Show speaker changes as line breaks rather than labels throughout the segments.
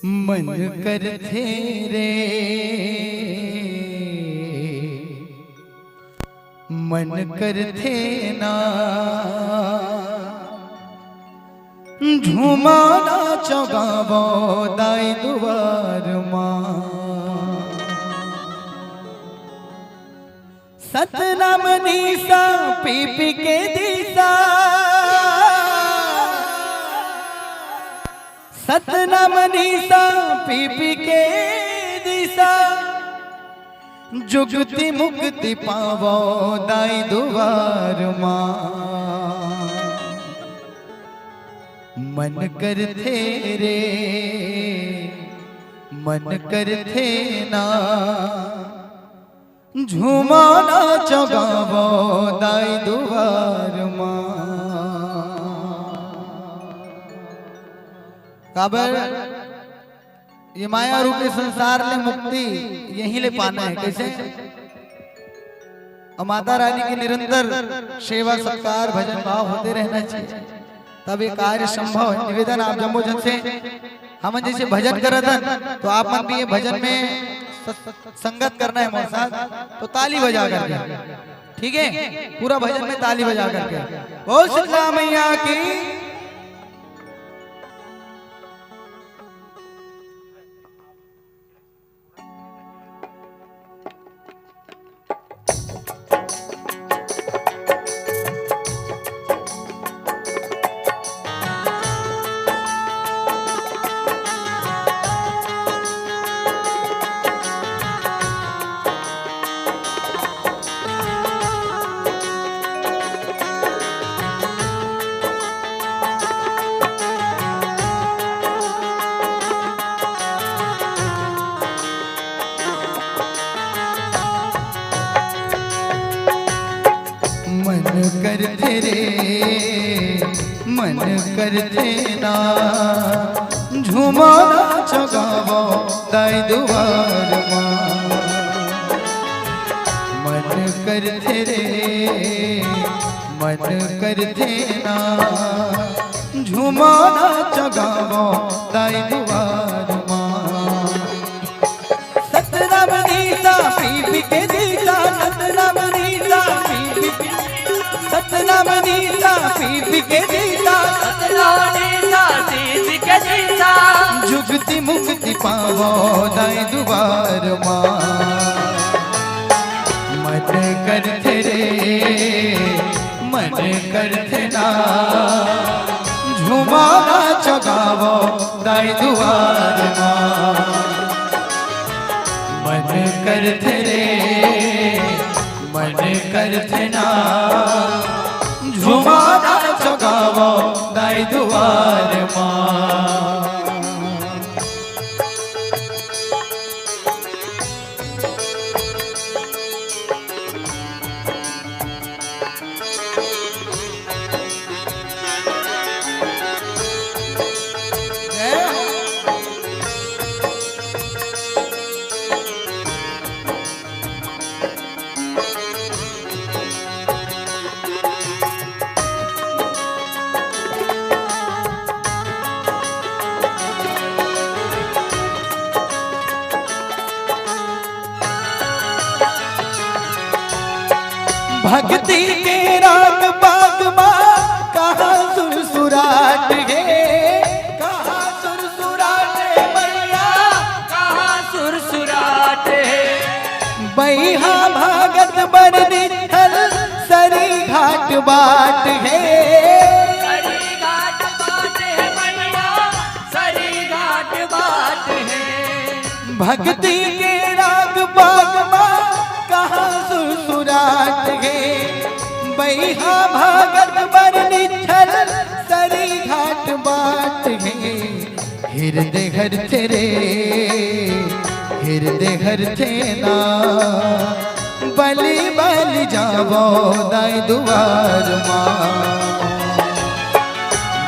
मन कर थे रे मन कर थे ना झूमाना चौगावो दाई दुआर मां सतनाम नीसा पी पी के दीसा सतनाम नीसा पी पी के दीसा जुगति मुक्ति पावो दाई दुआर मां मन कर थे रे मन कर थे ना झूमाना चौगावो दाई दुआर मां काबर ये माया रूपी संसार ले मुक्ति यहीं ले पाना है। कैसे? और माता रानी की निरंतर सेवा सत्कार भजन भाव होते रहना चाहिए, तब ये कार्य संभव है। निवेदन आप जम्मू जन से हम जैसे भजन कर रहे थे तो आप मन भी ये भजन में संगत करना है हमारे साथ, तो ताली बजा करके, ठीक है? पूरा भजन में ताली बजा करके बोल शीतला मैया की। मन कर थे रे मन कर थे ना झूमाना चौगावो दाई दुआर मां मन कर थे रे मन कर थे ना झूमाना चौगावो दाई दुआर मां सतनाम नीसा पी पी के दीसा सतनाम नीसा सतनाम नीसा पी पी के दीसा
सतनाम नीसा पी पी के दीसा
जुगति मुक्ति पावो दाई दुआर मां मन कर थे रे मन कर थे ना झूमाना चौगावो दाई दुआर मां मन कर थे रे मन कर थे ना झूमाना चौगावो दाई दुआर मां। भक्ति के राग बाग मां कहाँ सुरसुराट है कहाँ सुरसुराट है मैया
कहाँ सुरसुराट है
बैहा भागत बर निठल सरी घाट बाट है
सरी घाट बाट है मैया सरी घाट बाट है
भक्ति के राग बाग मां कहाँ सुरसुराट है बैहा भागत बर निठल सरी घाट बाट है हृदय घर तेरे हृदय घर थे ना बलि बलि जावो दाई दुआर मां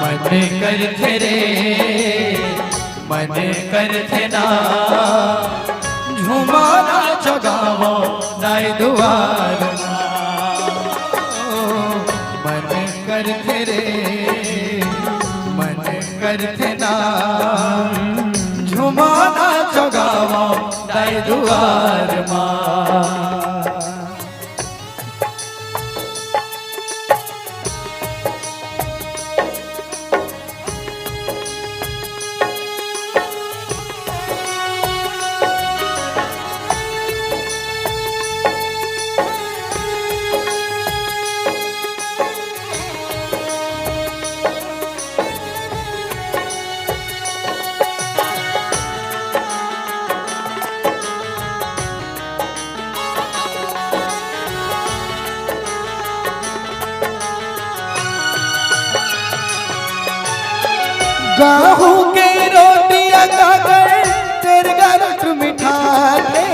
मन कर थे रे मन कर थे ना झूमाना चौगावो दाई दुआर मां मन कर थे रे मन कर थे ना
दुआर माँ।
गाहू के रोटियां खाकर तेरे गरट मिठा थे,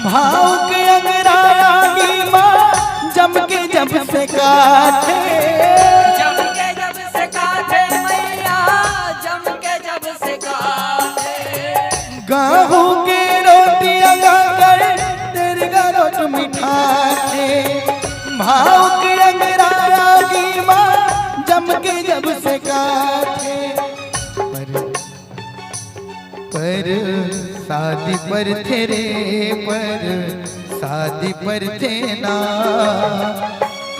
भाव के अंगराया की माँ जम के जब से काटे,
जम के जब से काटे मैया, जम के जब से काटे।
गाहू के रोटियां खाकर तेरे गरट मिठा थे, भाव के अंगराया की माँ जम के जब से काटे। पर शादी पर तेरे पर शादी पर थे ना,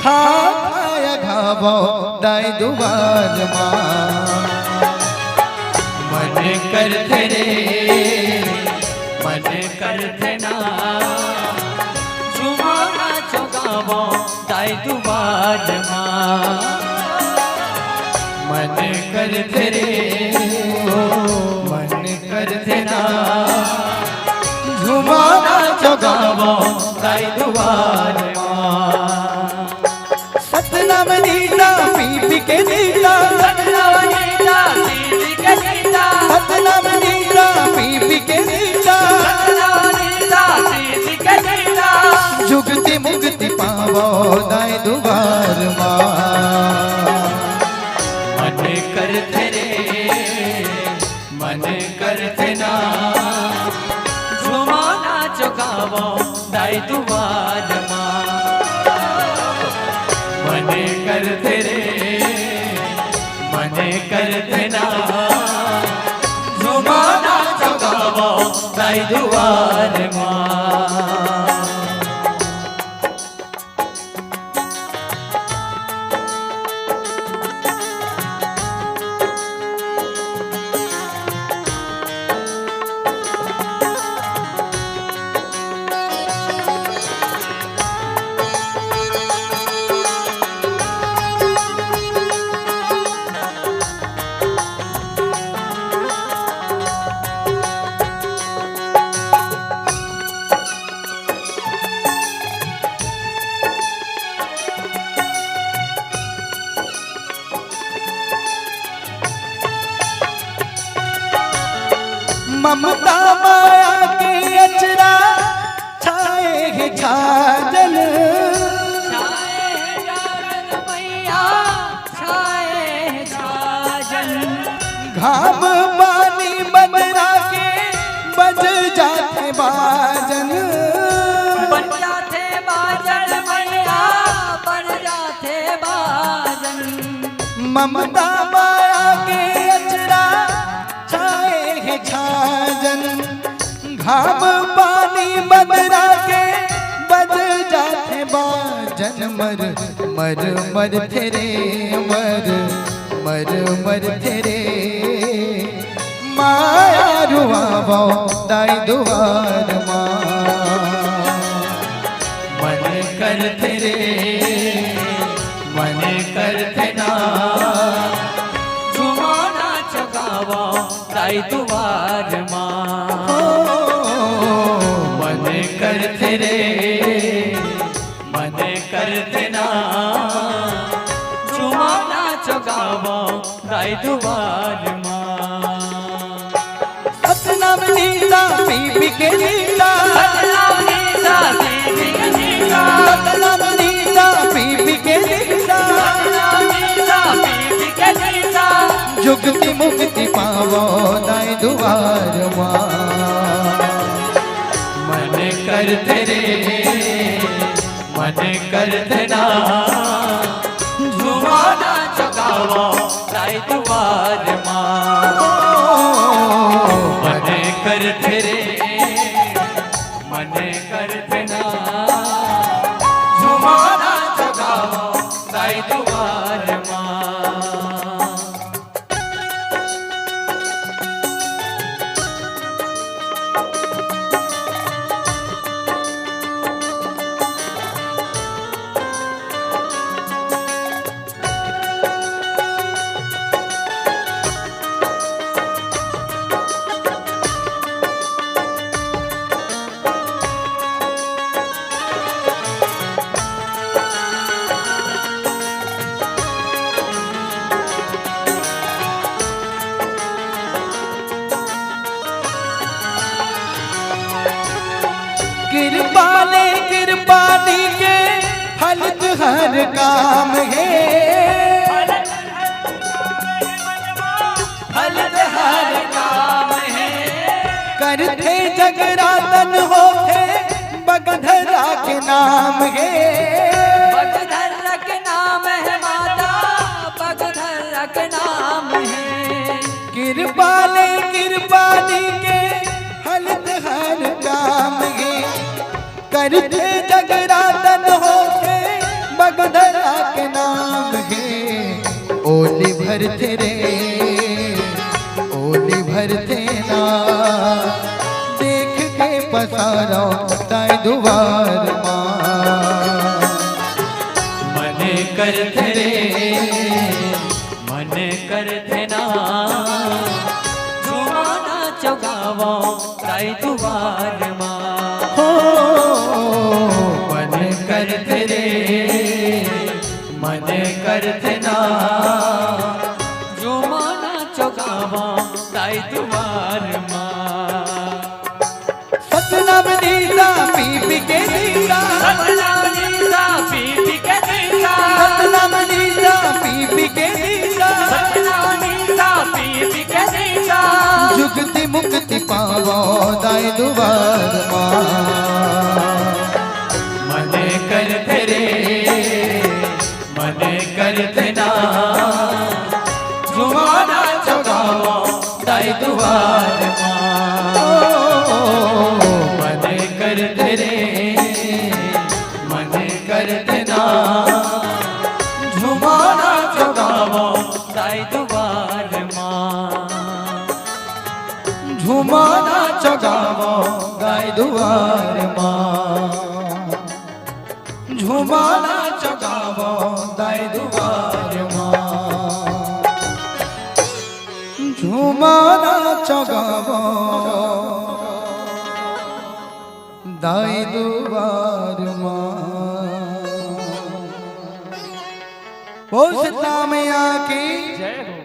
खाया घावो दाई दुआर माँ।
मन कर तेरे मन कर थे ना, झुमाना चौगावो दाई दुआर माँ। मन कर तेरे मन कर थे ना, झुमाना चौगावो दाई दुआर माँ।
सतनाम नीता पी पी के नीता,
सतनाम नीता पी के नीता,
सतनाम नीता पी पी के नीता,
सतनाम नीता पी के नीता।
जुगति मुक्ति पावो दाई दुआर माँ।
मन कर तेरे मन कर तेना, झुमाना चुकावो दाई दुआर माँ। मन कर तेरे मन कर तेना, झुमाना चुकावो दाई दुआर माँ।
ममता माया के अचरा छाए है छाजन,
छाए जारन मैया छाए छाजन।
घाम पानी बदरा के बज जाते बाजन,
बन जाते बाजन मैया बन जाते बाजन।
ममता माया के अचरा छाए है छाजन, घाम पानी बदरा के बज जाते बाजन। मर मर मर तेरे मर मर मर तेरे, माया रुआवो दाई दुआर माँ।
मन कर तेरे मन कर तेना, झुमाना चुकावो दाई दुआर माँ। मन कर तेरे मन कर तेना, झुमाना चुकावो दाई दुआर माँ।
सतनाम नीता पी पी के नीता,
सतनाम नीता पी के नीता,
सतनाम नीता पी पी के नीता,
सतनाम नीता पी के नीता।
जुगति मुक्ति पावो दाई दुआर माँ।
मन कर तेरे मन कर तेना, झुमाना चुकावो दाई दुआर करते रे मन करते ना झुमाना चगावो दाई दुआर मां
कृपाले कृपाली के फलत हर काम है
फलत हर काम है
करते जगरातन होते बगधरा के नाम है
बगधरा के नाम है माता बगधरा के नाम है
कृपाले कृपाली के फलत हर काम है करते जगरातन होते बगधरा के नाम है ओली भरते रे ओली भरते ना देख के पसारो ताई दुआर मां
मन करते रे मन करते ना झुमाना चगावो ताई दुआर मां
हो मन करते रे
मन करते ना झुमाना चगावो ताई दुआर मां
सतनाम नीला पी के नीला
सतनाम नीला पी के नीला
सतनाम नीला पी के नीला
सतनाम नीला पी के नीला
जुगति मुक्ति पावो दाई दुआर मां
मन करते रे मन करते ना झुमाना चगावो दाई दुआर मां मन करते रे मन करते ना झुमाना चगावो दाई दुआर मां
झुमाना चगावो गाय दुआर मां झुमाना चगावो दाई दुआर मां झुमाना चगावो दाई दुआर मां ओ सीता मैया की
जय हो।